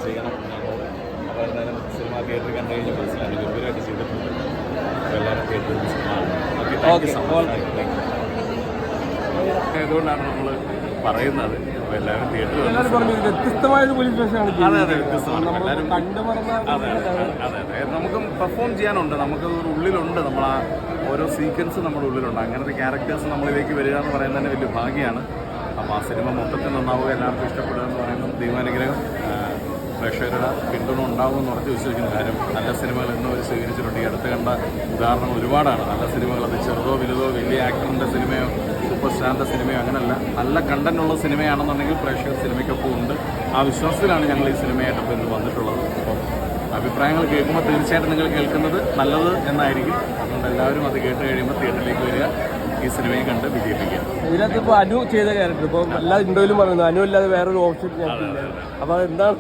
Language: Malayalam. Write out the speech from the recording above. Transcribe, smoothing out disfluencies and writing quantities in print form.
ചെയ്യണം എന്നുള്ളത്. അപ്പോൾ എന്തായാലും സിനിമ തിയേറ്ററിൽ കണ്ടു കഴിഞ്ഞാൽ മനസ്സിലാക്കി ഗംഭീരമായിട്ട് ചെയ്തിട്ടുണ്ട്. അപ്പോൾ എല്ലാവരും തിയേറ്ററിൽ സിനിമ ആയതുകൊണ്ടാണ് നമ്മൾ പറയുന്നത്. അപ്പോൾ എല്ലാവരും തിയേറ്ററിൽ വ്യത്യസ്തമായൊരു പോലീസ് സ്റ്റേഷനാണ്. അതെ അതെ വ്യത്യസ്തമാണ്. എല്ലാവരും അതെ അതെ അതെ നമുക്കും പെർഫോം ചെയ്യാനുണ്ട്. നമുക്ക് ഉള്ളിലുണ്ട് നമ്മൾ ആ ഓരോ സീക്വൻസ് നമ്മുടെ ഉള്ളിലുണ്ട്. അങ്ങനത്തെ ക്യാരക്ടേഴ്സ് നമ്മളിലേക്ക് വരിക എന്ന് പറയുന്നത് തന്നെ വലിയ ഭാഗ്യമാണ്. അപ്പോൾ ആ സിനിമ മൊത്തത്തിൽ നന്നാവുക, എല്ലാവർക്കും ഇഷ്ടപ്പെടുക എന്ന് പറയുന്നത് ദൈവാനുഗ്രഹം. പ്രേക്ഷകരുടെ പിന്തുണ ഉണ്ടാകുമെന്ന് ഉറച്ച് വിശ്വസിക്കുന്ന കാര്യം. നല്ല സിനിമകൾ എന്നും അവർ സ്വീകരിച്ചിട്ടുണ്ട്. ഈ അടുത്ത് കണ്ട ഉദാഹരണം ഒരുപാടാണ്. നല്ല സിനിമകൾ, അത് ചെറുതോ വലുതോ വലിയ ആക്ടറിൻ്റെ സിനിമയോ സൂപ്പർ സ്റ്റാറിൻ്റെ സിനിമയോ അങ്ങനെയല്ല, നല്ല കണ്ടന്റുള്ള സിനിമയാണെന്നുണ്ടെങ്കിൽ പ്രേക്ഷകർ സിനിമയ്ക്കൊപ്പം ഉണ്ട്. ആ വിശ്വാസത്തിലാണ് ഞങ്ങൾ ഈ സിനിമയായിട്ടപ്പോൾ ഇന്ന് വന്നിട്ടുള്ളത്. അപ്പം അഭിപ്രായങ്ങൾ കേൾക്കുമ്പോൾ തീർച്ചയായിട്ടും നിങ്ങൾ കേൾക്കുന്നത് നല്ലത് എന്നായിരിക്കും. അതുകൊണ്ട് എല്ലാവരും അത് കേട്ട് കഴിയുമ്പോൾ തിയേറ്ററിലേക്ക് വരിക, ഈ സിനിമയെ കണ്ട് വിജയിപ്പിക്കുക. ഇതിനകത്ത് ഇപ്പോൾ അനു ചെയ്ത ക്യാരക്ടർ ഇപ്പോൾ എല്ലാ ഇന്റർവ്യൂലും പറയുന്നു അനു അല്ലാതെ വേറൊരു ഓപ്ഷൻ. അപ്പോൾ എന്താണ്